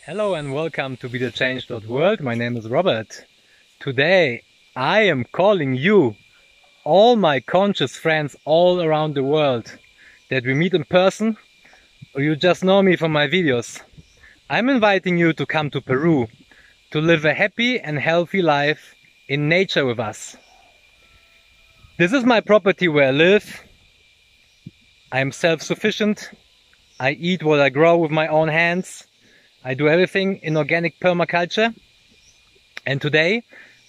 Hello and welcome to bethechange.world. My name is Robert. Today I am calling you, all my conscious friends all around the world, that we meet in person or you just know me from my videos. I'm inviting you to come to Peru to live a happy and healthy life in nature with us. This is my property where I live. I am self-sufficient. I eat what I grow with my own hands. I do everything in organic permaculture, and today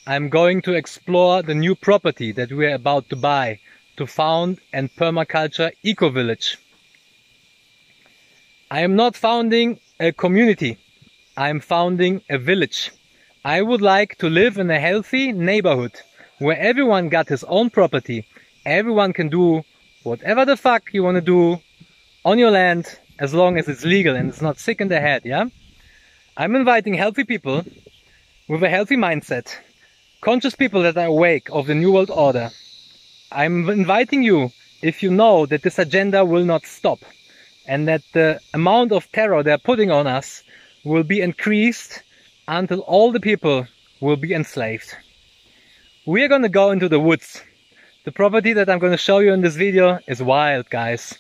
I'm going to explore the new property that we are about to buy to found a permaculture eco-village. I am not founding a community, I am founding a village. I would like to live in a healthy neighborhood where everyone got his own property, everyone can do whatever the fuck you want to do on your land as long as it's legal and it's not sick in the head, yeah? I'm inviting healthy people with a healthy mindset, conscious people that are awake of the New World Order. I'm inviting you if you know that this agenda will not stop and that the amount of terror they're putting on us will be increased until all the people will be enslaved. We are going to go into the woods. The property that I'm going to show you in this video is wild, guys.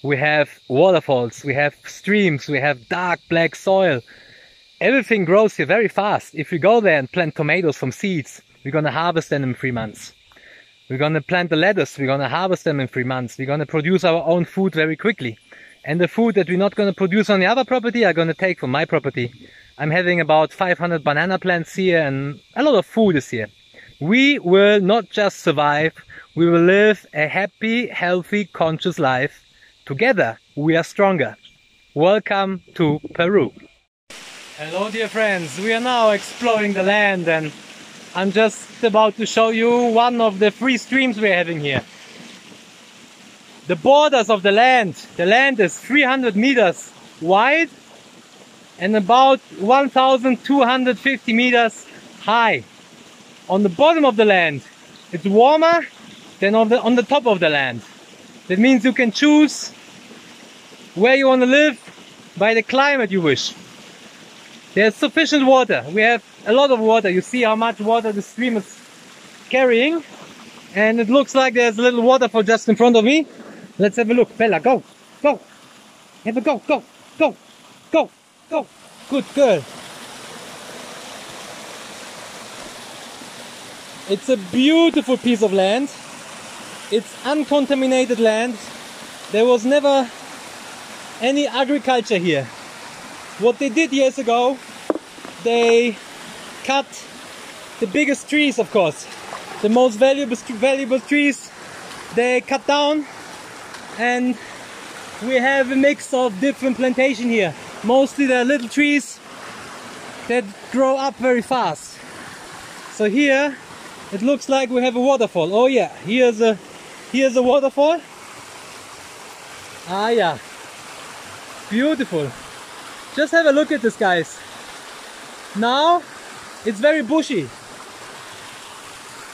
We have waterfalls, we have streams, we have dark black soil. Everything grows here very fast. If we go there and plant tomatoes from seeds, we're going to harvest them in 3 months. We're going to plant the lettuce, we're going to harvest them in 3 months. We're going to produce our own food very quickly. And the food that we're not going to produce on the other property, I'm going to take from my property. I'm having about 500 banana plants here and a lot of food is here. We will not just survive, we will live a happy, healthy, conscious life. Together, we are stronger. Welcome to Peru. Hello dear friends, we are now exploring the land and I'm just about to show you one of the 3 streams we're having here. The borders of the land is 300 meters wide and about 1,250 meters high. On the bottom of the land it's warmer than on the top of the land. That means you can choose where you want to live by the climate you wish. There's sufficient water. We have a lot of water. You see how much water the stream is carrying. And it looks like there's a little waterfall just in front of me. Let's have a look. Bella, go! Go! Have a go! Go! Go! Go! Go! Good girl! It's a beautiful piece of land. It's uncontaminated land. There was never any agriculture here. What they did years ago, they cut the biggest trees, of course, the most valuable trees, they cut down, and we have a mix of different plantation here. Mostly they're little trees that grow up very fast. So here it looks like we have a waterfall. Oh yeah, here's a waterfall. Ah yeah, beautiful. Just have a look at this, guys. Now it's very bushy.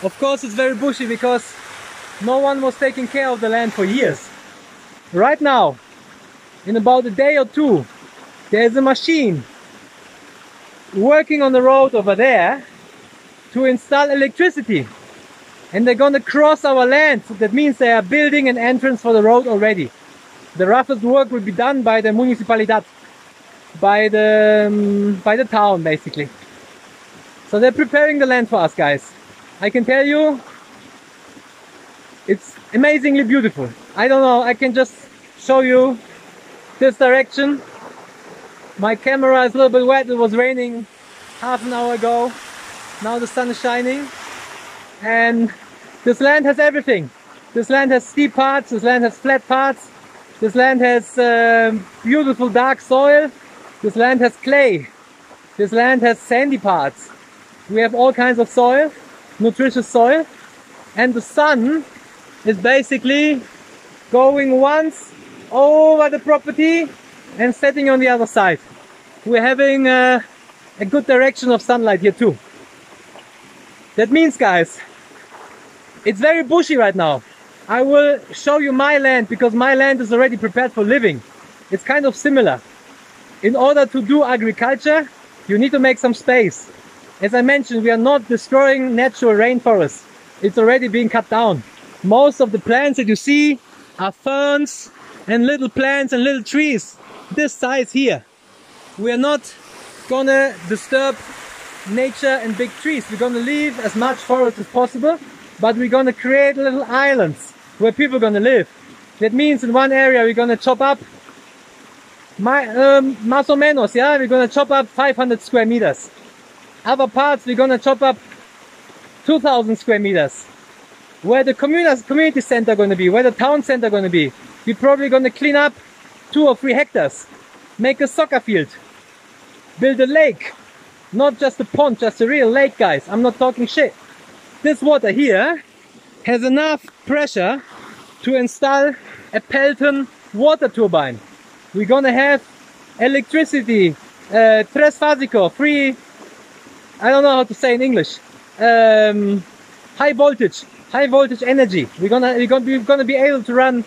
Of course it's very bushy because no one was taking care of the land for years. Right now, in about a day or two, there's a machine working on the road over there to install electricity. And they're gonna cross our land. So that means they are building an entrance for the road already. The roughest work will be done by the municipalidad. By the town, basically. So they're preparing the land for us, guys. I can tell you it's amazingly beautiful. I don't know, I can just show you this direction. My camera is a little bit wet. It was raining half an hour ago. Now the sun is shining and this land has everything. This land has steep parts, this land has flat parts, this land has beautiful dark soil. This land has clay. This land has sandy parts. We have all kinds of soil, nutritious soil. And the sun is basically going once over the property and setting on the other side. We're having a good direction of sunlight here too. That means, guys, it's very bushy right now. I will show you my land because my land is already prepared for living. It's kind of similar. In order to do agriculture, you need to make some space. As I mentioned, we are not destroying natural rainforests. It's already being cut down. Most of the plants that you see are ferns and little plants and little trees this size here. We are not gonna disturb nature and big trees. We're gonna leave as much forest as possible, but we're gonna create little islands where people are gonna live. That means in one area we're gonna chop up más o menos, yeah, we're gonna chop up 500 square meters. Other parts we're gonna chop up 2,000 square meters. Where the community center gonna be, where the town center gonna be, we're probably gonna clean up 2 or 3 hectares, make a soccer field, build a lake, not just a pond, just a real lake, guys. I'm not talking shit. This water here has enough pressure to install a Pelton water turbine. We're gonna have electricity, tresfasico, free, I don't know how to say in English, high voltage energy. We're gonna be able to run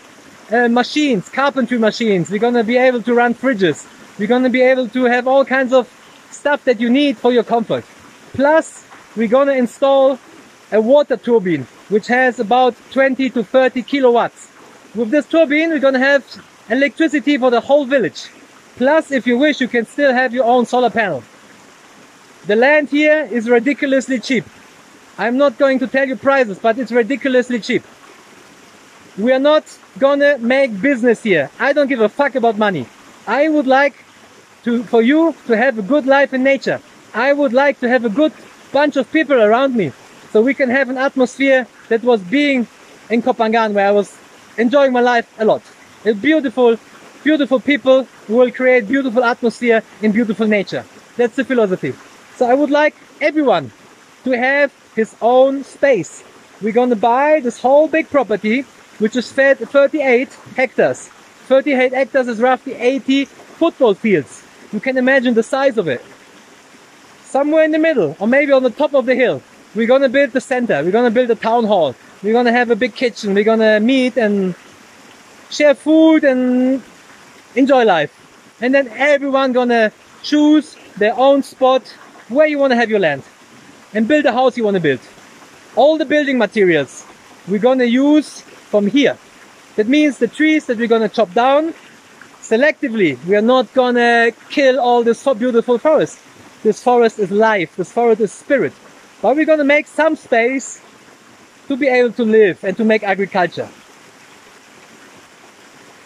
machines, carpentry machines. We're gonna be able to run fridges. We're gonna be able to have all kinds of stuff that you need for your comfort. Plus, we're gonna install a water turbine, which has about 20 to 30 kilowatts. With this turbine, we're gonna have electricity for the whole village. Plus, if you wish, you can still have your own solar panel. The land here is ridiculously cheap. I'm not going to tell you prices, but it's ridiculously cheap. We are not gonna make business here. I don't give a fuck about money. I would like for you to have a good life in nature. I would like to have a good bunch of people around me, so we can have an atmosphere that was being in Kopangan, where I was enjoying my life a lot. A beautiful, beautiful people who will create beautiful atmosphere in beautiful nature. That's the philosophy. So I would like everyone to have his own space. We're gonna buy this whole big property, which is fed 38 hectares. 38 hectares is roughly 80 football fields. You can imagine the size of it. Somewhere in the middle, or maybe on the top of the hill, we're gonna build the center. We're gonna build a town hall. We're gonna have a big kitchen. We're gonna meet and share food and enjoy life. And then everyone gonna choose their own spot where you wanna have your land and build the house you wanna build. All the building materials we're gonna use from here. That means the trees that we're gonna chop down selectively. We are not gonna kill all this so beautiful forest. This forest is life, this forest is spirit. But we're gonna make some space to be able to live and to make agriculture.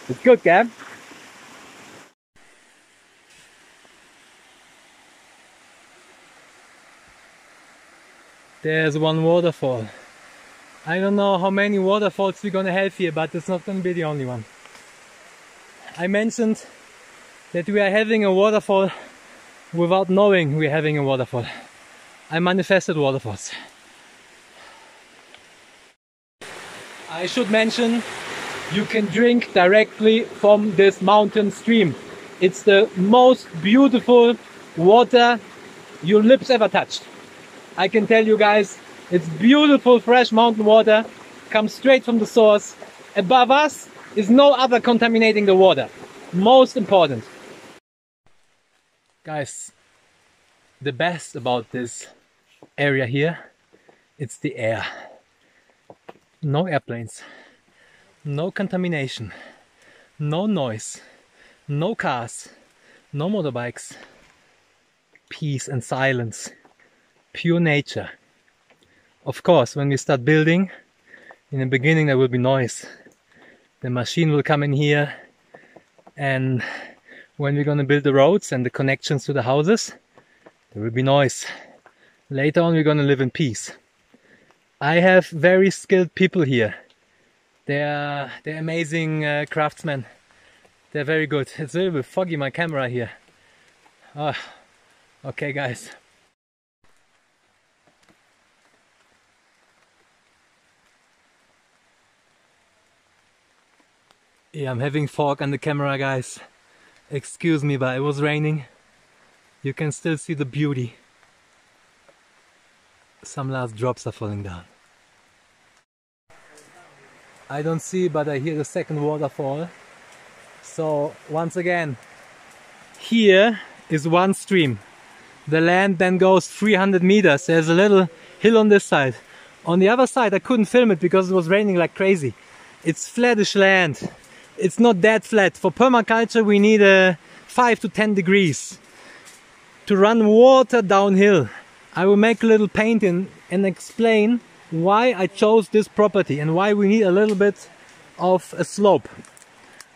It's good, Gab. There's one waterfall. I don't know how many waterfalls we're gonna have here, but it's not gonna be the only one. I mentioned that we are having a waterfall without knowing we're having a waterfall. I manifested waterfalls. I should mention, you can drink directly from this mountain stream. It's the most beautiful water your lips ever touched. I can tell you guys, it's beautiful fresh mountain water, comes straight from the source. Above us is no other contaminating the water. Most important. Guys, the best about this area here, it's the air. No airplanes, no contamination, no noise, no cars, no motorbikes. Peace and silence. Pure nature. Of course, when we start building, in the beginning there will be noise. The machine will come in here, and when we're gonna build the roads and the connections to the houses, there will be noise. Later on we're gonna live in peace. I have very skilled people here. They're amazing craftsmen. They're very good. It's a little bit foggy, my camera here. Oh, okay guys. Yeah, I'm having fog on the camera, guys. Excuse me, but it was raining. You can still see the beauty. Some last drops are falling down. I don't see, but I hear the second waterfall. So once again, Here is one stream. The land then goes 300 meters. There's a little hill on this side. On the other side I couldn't film it because it was raining like crazy. It's flattish land. It's not that flat. For permaculture we need 5 to 10 degrees to run water downhill. I will make a little painting and explain why I chose this property and why we need a little bit of a slope.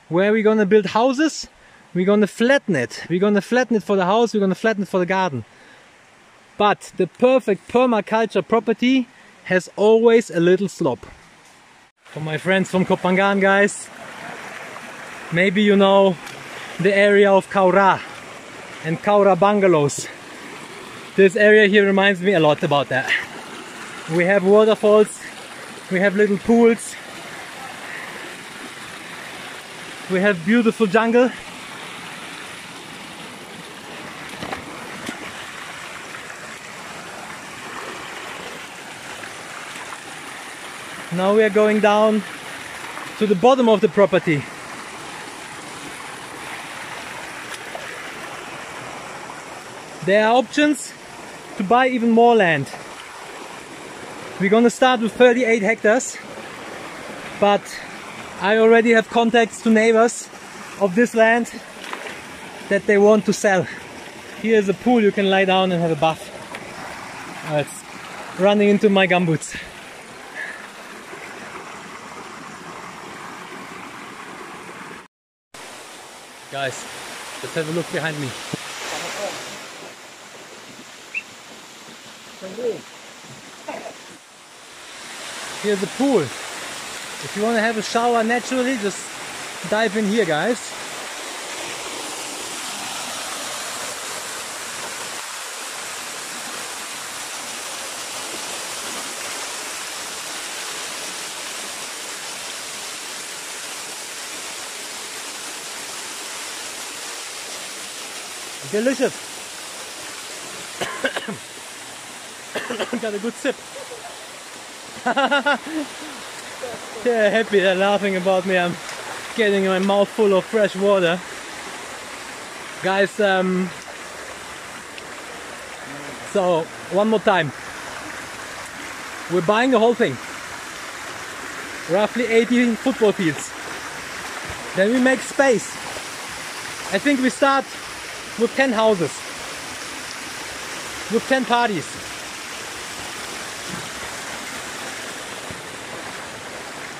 Where we're gonna build houses, we're gonna flatten it. We're gonna flatten it for the house, we're gonna flatten it for the garden. But the perfect permaculture property has always a little slope. For my friends from Kontakt, guys, maybe you know the area of Kaura and Kaura bungalows. This area here reminds me a lot about that. We have waterfalls, we have little pools, we have beautiful jungle. Now we are going down to the bottom of the property. There are options to buy even more land. We're gonna start with 38 hectares, but I already have contacts to neighbors of this land that they want to sell. Here's a pool you can lie down and have a bath. It's running into my gumboots. Guys, let's have a look behind me. Here's a pool. If you want to have a shower naturally, just dive in here, guys. Delicious. Got a good sip. They're happy, they're laughing about me. I'm getting my mouth full of fresh water. Guys, so one more time. We're buying the whole thing. Roughly 18 football fields. Then we make space. I think we start with 10 houses, with 10 parties.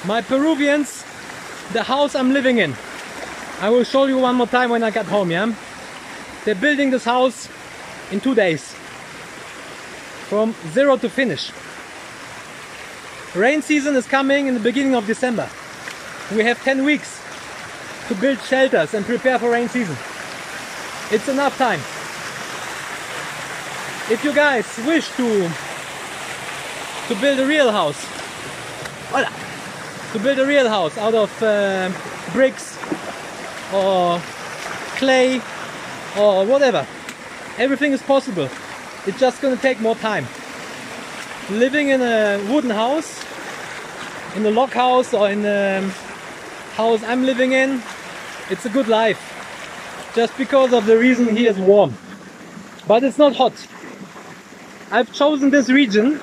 My Peruvians, the house I'm living in, I will show you one more time when I get home, yeah? They're building this house in 2 days, from zero to finish. Rain season is coming in the beginning of December. We have 10 weeks to build shelters and prepare for rain season. It's enough time. If you guys wish to build a real house, out of bricks or clay or whatever, everything is possible. It's just gonna take more time. Living in a wooden house, in a log house, or in the house I'm living in, it's a good life. Just because of the reason here is warm. But it's not hot. I've chosen this region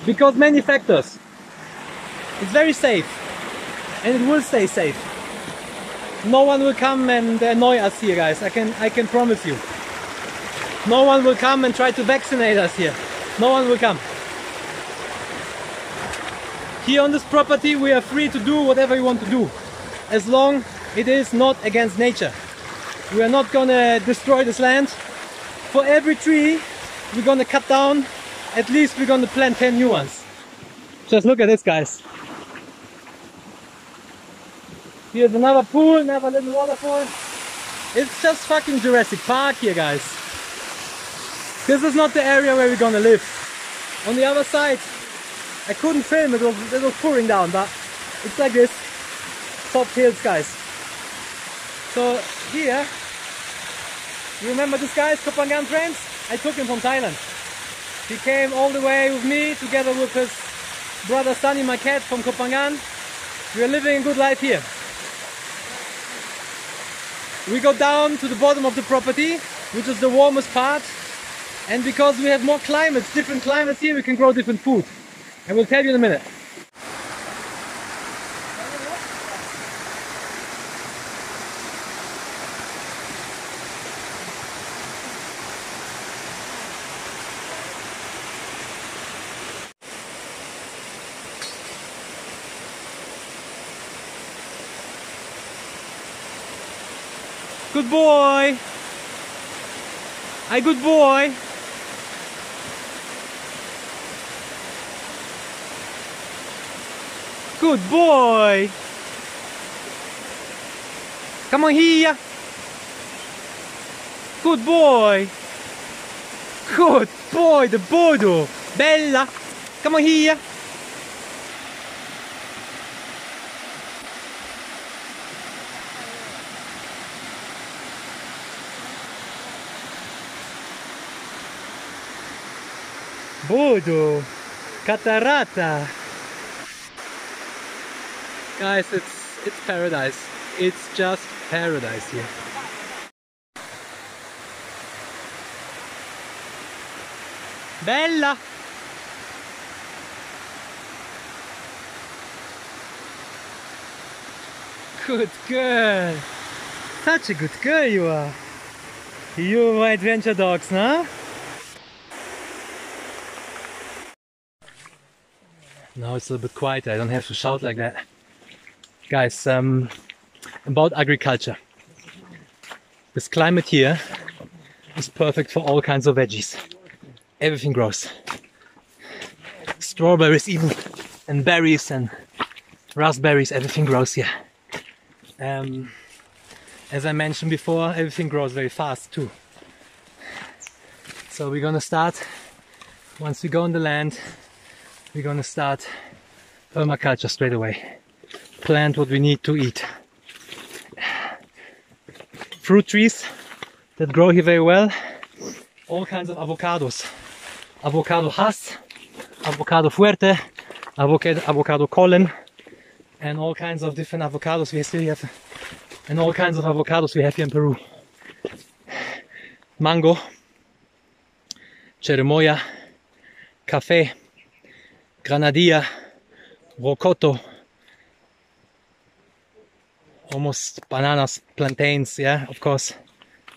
because many factors. It's very safe, and it will stay safe. No one will come and annoy us here, guys. I can promise you. No one will come and try to vaccinate us here. No one will come. Here on this property we are free to do whatever we want to do, as long it is not against nature. We are not gonna destroy this land. For every tree we're gonna cut down, at least we're gonna plant 10 new ones. Just look at this, guys. Here's another pool, another little waterfall. It's just fucking Jurassic Park here, guys. This is not the area where we're gonna live. On the other side, I couldn't film, it was pouring down, but it's like this. Soft hills, guys. So here, you remember this guy, Kontakt friends? I took him from Thailand. He came all the way with me, together with his brother Sunny, my cat, from Kontakt. We are living a good life here. we go down to the bottom of the property, which is the warmest part. And because we have more climates, different climates here, we can grow different food. And we'll tell you in a minute. Good boy! Hi, good boy! Good boy! Come on here! Good boy! Good boy, the Bodo! Bella! Come on here! Bodo! Catarata! Guys, it's paradise. It's just paradise here. Bella! Good girl! Such a good girl you are! You my adventure dogs, no? Now it's a little bit quieter, I don't have to shout like that. Guys, about agriculture. This climate here is perfect for all kinds of veggies. Everything grows. Strawberries even, and berries and raspberries, everything grows here. As I mentioned before, everything grows very fast too. So we're gonna start, once we go on the land, we're gonna start permaculture straight away. Plant what we need to eat. Fruit trees that grow here very well. All kinds of avocados. Avocado Hass, avocado Fuerte, avocado Colin, and all kinds of different avocados we still have, and all kinds of avocados we have here in Peru. Mango, cherimoya, cafe, granadilla, rocoto, almost bananas, plantains, yeah, of course,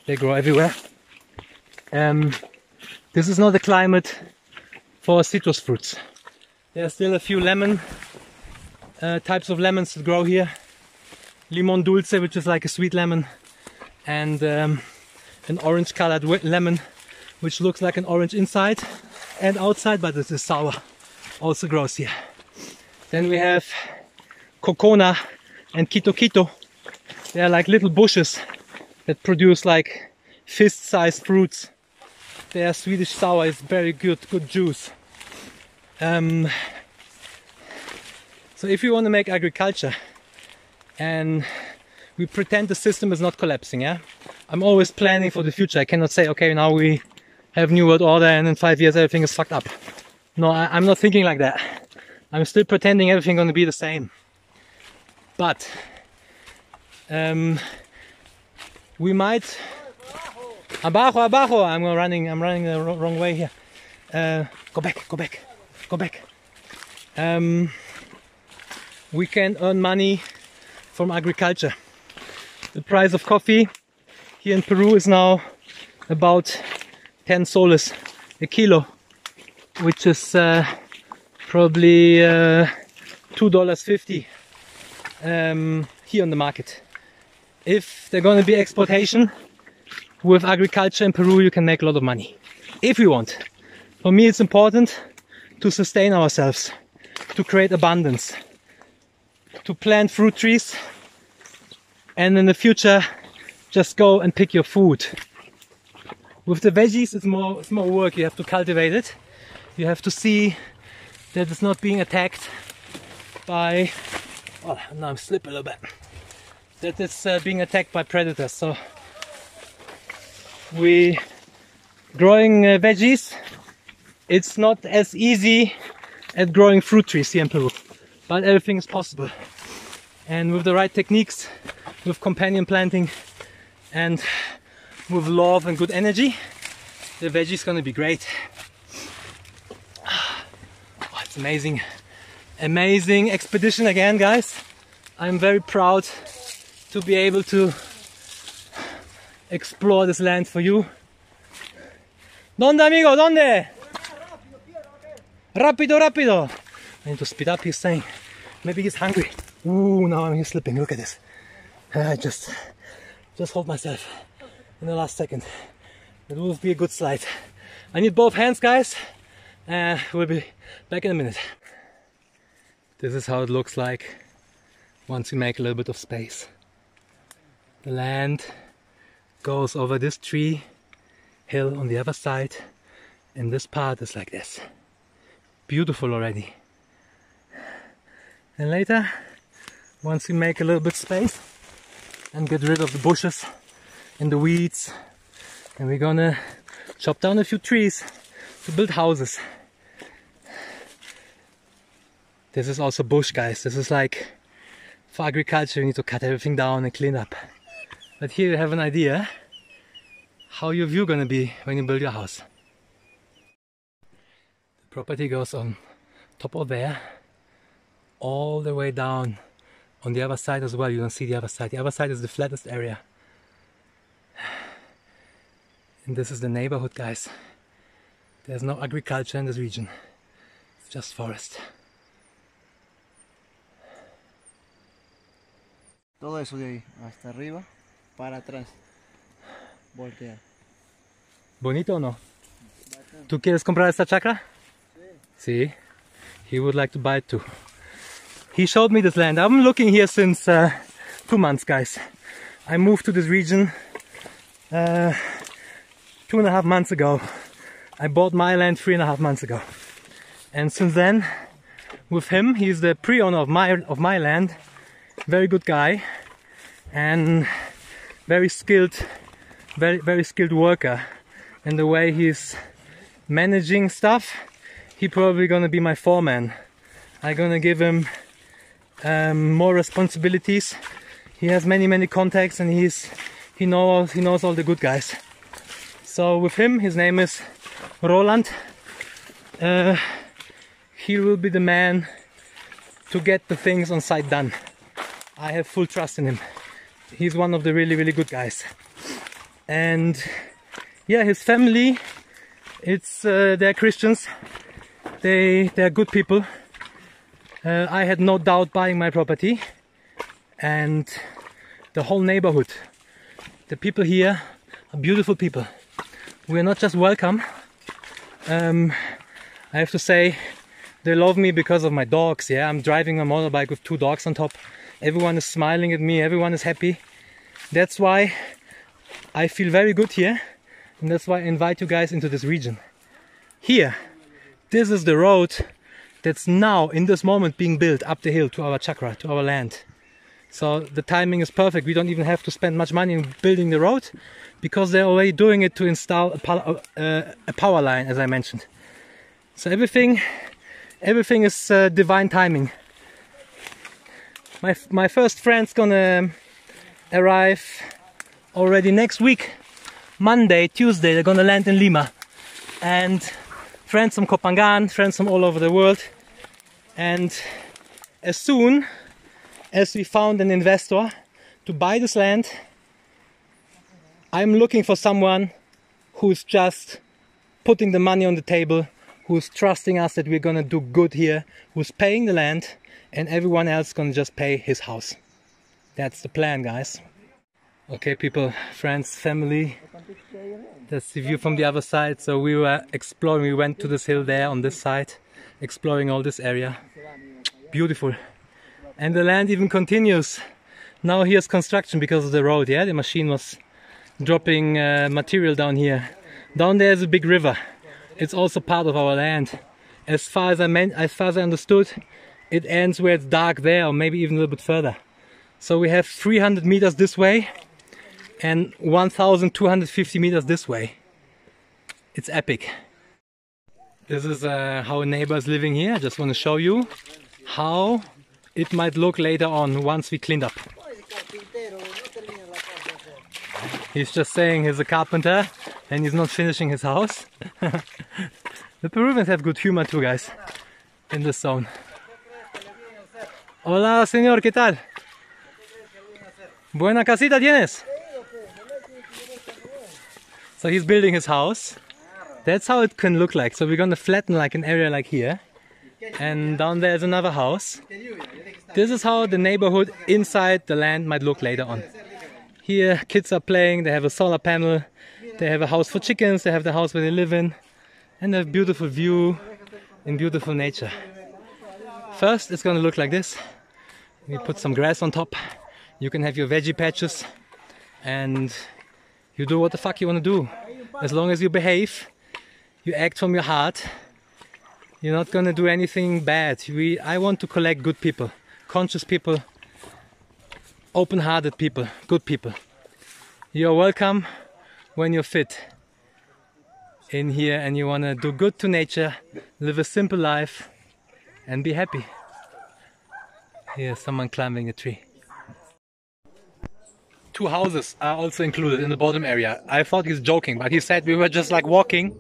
they grow everywhere. This is not the climate for citrus fruits. There are still a few lemon types of lemons that grow here. Limon dulce, which is like a sweet lemon, and an orange colored lemon, which looks like an orange inside and outside, but it is sour, also grows here. Then we have cocona and quito. They are like little bushes that produce like fist-sized fruits. They are Swedish sour, it's very good juice. So if you want to make agriculture and we pretend the system is not collapsing, yeah? I'm always planning for the future. I cannot say, okay, now we have New World Order and in 5 years everything is fucked up. No, I'm not thinking like that. I'm still pretending everything gonna be the same. But we might. Abajo! I'm running the wrong way here. Go back. We can earn money from agriculture. The price of coffee here in Peru is now about 10 soles a kilo, which is probably $2.50 here on the market. If there's going to be exportation with agriculture in Peru, you can make a lot of money if you want. For me, it's important to sustain ourselves, to create abundance, to plant fruit trees, and in the future just go and pick your food. With the veggies, it's more work. You have to cultivate it. You have to see that it's not being attacked by, well, now I'm slipping a little bit, that it's being attacked by predators. So we growing veggies, it's not as easy as growing fruit trees here in Peru, but everything is possible. And with the right techniques, with companion planting and with love and good energy, the veggie is gonna be great. Oh, it's amazing. Amazing expedition again, guys. I'm very proud to be able to explore this land for you. ¿Dónde, amigo? ¿Dónde? Rápido, rápido. I need to speed up, he's saying. Maybe he's hungry. Ooh, now I'm here slipping. Look at this. I just hold myself in the last second. It will be a good slide. I need both hands, guys. We'll be back in a minute. This is how it looks like once you make a little bit of space. The land goes over this tree hill on the other side, and this part is like this. Beautiful already. And later, once we make a little bit space and get rid of the bushes and the weeds, and we're gonna chop down a few trees to build houses. This is also bush, guys. This is like for agriculture, you need to cut everything down and clean up. But here you have an idea how your view gonna be when you build your house. The property goes on top of there, all the way down on the other side as well. You don't see the other side. The other side is the flattest area. And this is the neighborhood, guys. There's no agriculture in this region. It's just forest. Todo eso de ahí, hasta arriba, para atrás. Voltear. ¿Bonito o no? ¿Tú quieres comprar esta chacra? Sí. Sí. He would like to buy it too. He showed me this land. I'm looking here since 2 months, guys. I moved to this region 2.5 months ago. I bought my land 3.5 months ago. And since then, with him, he's the pre-owner of my land. Very good guy and very skilled worker. And the way he's managing stuff, he probably gonna be my foreman. I'm gonna give him more responsibilities. He has many contacts, and he knows all the good guys. So with him, his name is Roland. He will be the man to get the things on site done. I have full trust in him. He's one of the really good guys. And yeah, his family, they're Christians. They're good people. I had no doubt buying my property, and the whole neighborhood, the people here are beautiful people. We're not just welcome. I have to say, they love me because of my dogs. Yeah, I'm driving a motorbike with 2 dogs on top. Everyone is smiling at me, everyone is happy. That's why I feel very good here, and that's why I invite you guys into this region. Here, this is the road that's now, in this moment, being built up the hill to our chakra, to our land. So the timing is perfect. We don't even have to spend much money in building the road, because they're already doing it to install a power line, as I mentioned. So everything is divine timing. My first friend's gonna arrive already next week, Monday, Tuesday. They're gonna land in Lima, and friends from Kopangan, friends from all over the world. And as soon as we found an investor to buy this land, I'm looking for someone who's just putting the money on the table, who's trusting us that we're gonna do good here, who's paying the land, and everyone else gonna just pay his house. That's the plan, guys. Okay, people, friends, family, that's the view from the other side. So we were exploring, we went to this hill there on this side, exploring all this area. Beautiful. And the land even continues. Now here's construction because of the road. Yeah, the machine was dropping material down here. Down there is a big river. It's also part of our land. As far as I understood, it ends where it's dark there, or maybe even a little bit further. So we have 300 meters this way and 1,250 meters this way. It's epic. This is how a neighbor is living here. I just want to show you how it might look later on once we cleaned up. He's just saying he's a carpenter and he's not finishing his house. The Peruvians have good humor too, guys, in this zone. Hola, señor, ¿qué tal? Buena casita tienes? So he's building his house. That's how it can look like. So we're gonna flatten like an area like here. And down there is another house. This is how the neighborhood inside the land might look later on. Here kids are playing, they have a solar panel, they have a house for chickens, they have the house where they live in, and they have beautiful view in beautiful nature. First it's gonna look like this. We put some grass on top, you can have your veggie patches, and you do what the fuck you wanna do. As long as you behave, you act from your heart, you're not gonna do anything bad. I want to collect good people, conscious people, open-hearted people, good people. You're welcome when you're fit in here and you want to do good to nature, live a simple life and be happy. Here's someone climbing a tree. 2 houses are also included in the bottom area. I thought he's joking, but he said we were just like walking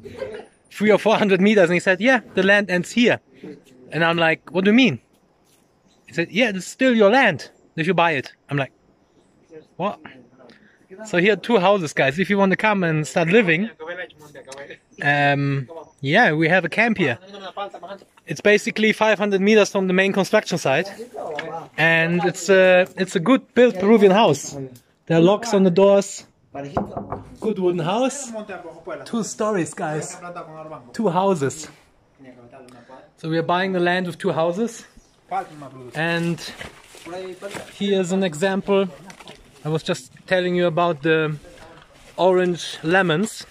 300 or 400 meters and he said, yeah, the land ends here. And I'm like, what do you mean? He said, yeah, it's still your land if you buy it. I'm like, what? So here are 2 houses, guys. If you want to come and start living, yeah, we have a camp here. It's basically 500 meters from the main construction site, and it's a good built Peruvian house. There are locks on the doors. Good wooden house. 2 stories, guys. 2 houses. So we are buying the land with 2 houses. And here's an example. I was just telling you about the orange lemons.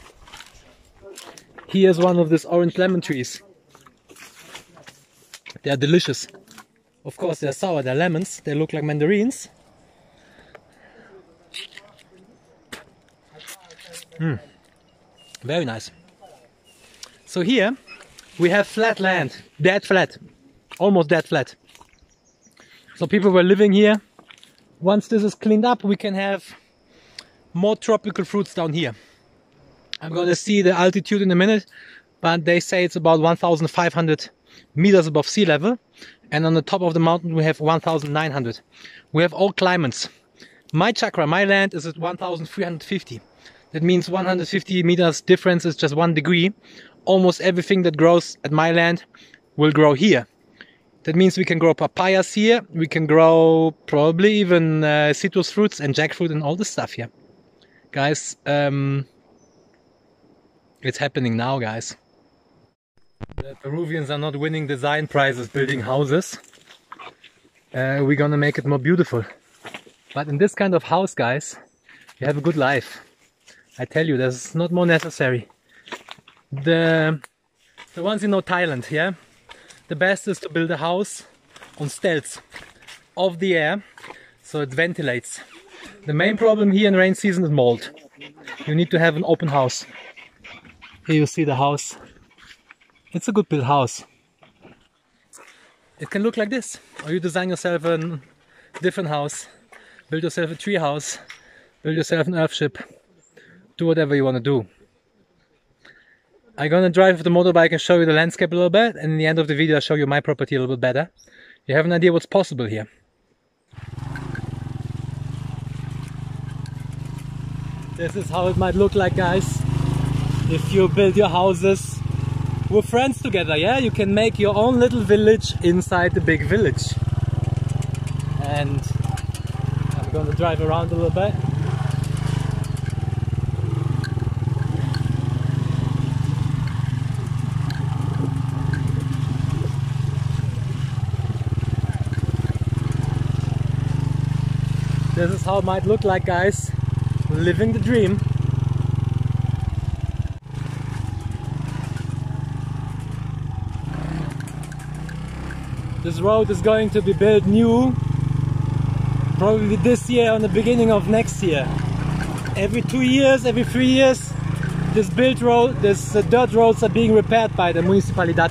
Here's one of these orange lemon trees. They are delicious. Of course they're sour, they're lemons. They look like mandarins. Very nice. So here we have flat land, dead flat, almost dead flat. So people were living here. Once this is cleaned up, we can have more tropical fruits down here. I'm gonna see the altitude in a minute, but they say it's about 1,500 meters above sea level, and on the top of the mountain we have 1,900. We have all climates. My chakra, my land, is at 1,350. That means 150 meters difference is just 1 degree. Almost everything that grows at my land will grow here. That means we can grow papayas here, we can grow probably even citrus fruits and jackfruit and all this stuff here. Guys, it's happening now, guys. The Peruvians are not winning design prizes building houses. We're gonna make it more beautiful. But in this kind of house, guys, you have a good life. I tell you, that's not more necessary. The ones you know, Thailand, yeah? The best is to build a house on stilts, off the air, so it ventilates. The main problem here in rain season is mold. You need to have an open house. Here you see the house. It's a good built house. It can look like this, or you design yourself a different house, build yourself a tree house, build yourself an earthship, do whatever you want to do. I'm gonna drive the motorbike and show you the landscape a little bit, and in the end of the video I'll show you my property a little bit better. You have an idea what's possible here. This is how it might look like, guys, if you build your houses with friends together, yeah? You can make your own little village inside the big village. And I'm gonna drive around a little bit. This is how it might look like, guys, living the dream. This road is going to be built new, probably this year or the beginning of next year. Every 2 years, every 3 years, this built road, this dirt roads are being repaired by the municipalidad.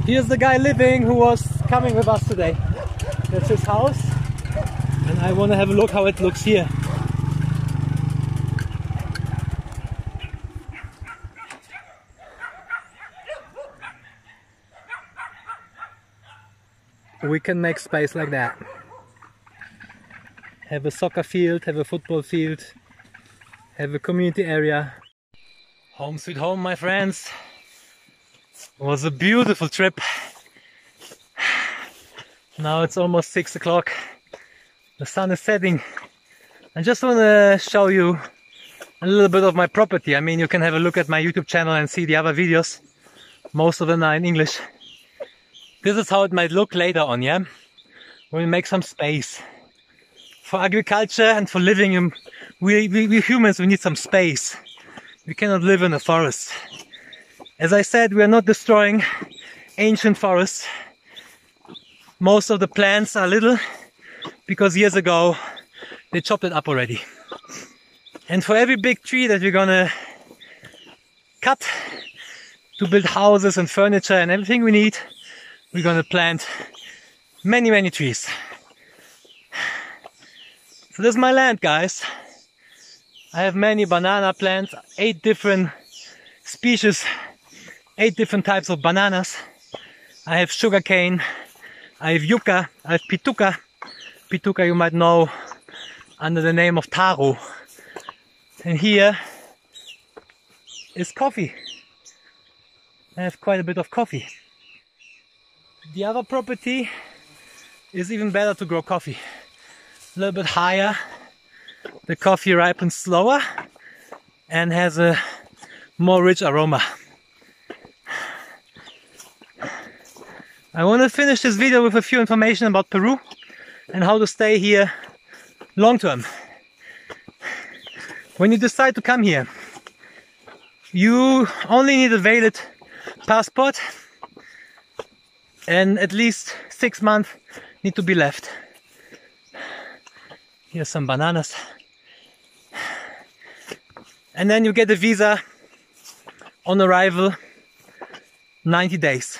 Here's the guy living who was coming with us today. That's his house, and and I want to have a look how it looks here. We can make space like that. Have a soccer field, have a football field, have a community area. Home sweet home, my friends. It was a beautiful trip. Now it's almost 6 o'clock. The sun is setting. I just want to show you a little bit of my property. I mean, you can have a look at my YouTube channel and see the other videos. Most of them are in English. This is how it might look later on, yeah? When we make some space. For agriculture and for living, we humans, we need some space. We cannot live in a forest. As I said, we are not destroying ancient forests. Most of the plants are little, because years ago they chopped it up already. And for every big tree that we're gonna cut to build houses and furniture and everything we need, we're gonna plant many, many trees. So this is my land, guys. I have many banana plants, 8 different species, 8 different types of bananas. I have sugarcane, I have yucca, I have pituca. Pituca you might know under the name of taro. And here is coffee. I have quite a bit of coffee. The other property is even better to grow coffee. A little bit higher. The coffee ripens slower and has a more rich aroma. I want to finish this video with a few information about Peru and how to stay here long term. When you decide to come here, you only need a valid passport and at least 6 months need to be left. Here's some bananas. And then you get a visa on arrival, 90 days.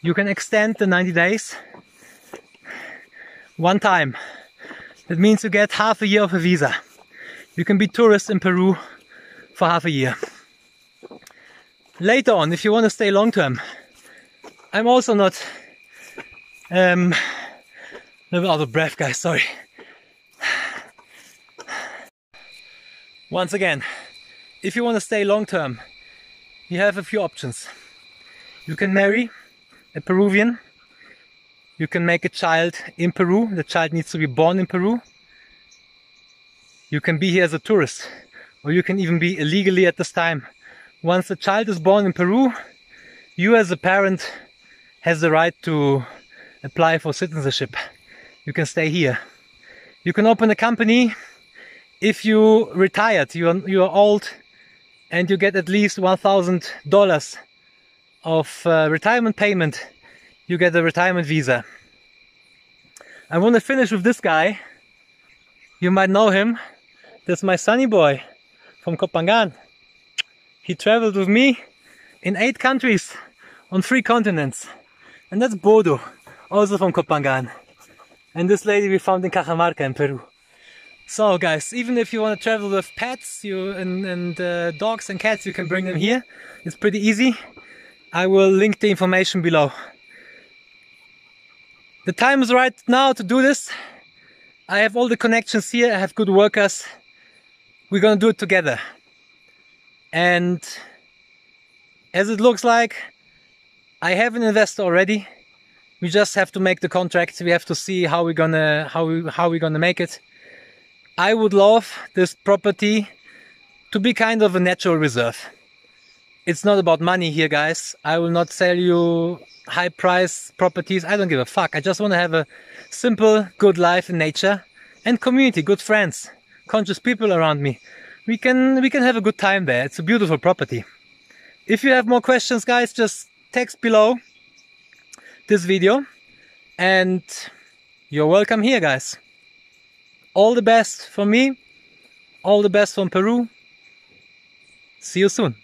You can extend the 90 days one time. That means you get half a year of a visa. You can be tourist in Peru for half a year. Later on, if you want to stay long term, I'm also not a little out of breath, guys, sorry. Once again, if you want to stay long term, you have a few options. You can marry a Peruvian. You can make a child in Peru. The child needs to be born in Peru. You can be here as a tourist, or you can even be illegally at this time. Once the child is born in Peru, you as a parent has the right to apply for citizenship. You can stay here. You can open a company. If you retired, you are old and you get at least $1,000 of retirement payment, you get a retirement visa. I want to finish with this guy. You might know him. That's my sunny boy from Kopangan. He traveled with me in 8 countries on 3 continents. And that's Bodo, also from Kopangan. And this lady we found in Cajamarca in Peru. So guys, even if you want to travel with pets and dogs and cats, you can bring them here. It's pretty easy. I will link the information below. The time is right now to do this. I have all the connections here. I have good workers. We're gonna do it together. And as it looks like, I have an investor already. We just have to make the contract. We have to see how we're gonna make it. I would love this property to be kind of a natural reserve. It's not about money here, guys. I will not sell you high price properties. I don't give a fuck. I just want to have a simple, good life in nature and community, good friends, conscious people around me. We can have a good time there. It's a beautiful property. If you have more questions, guys, just text below this video and you're welcome here, guys. All the best from me, all the best from Peru. See you soon.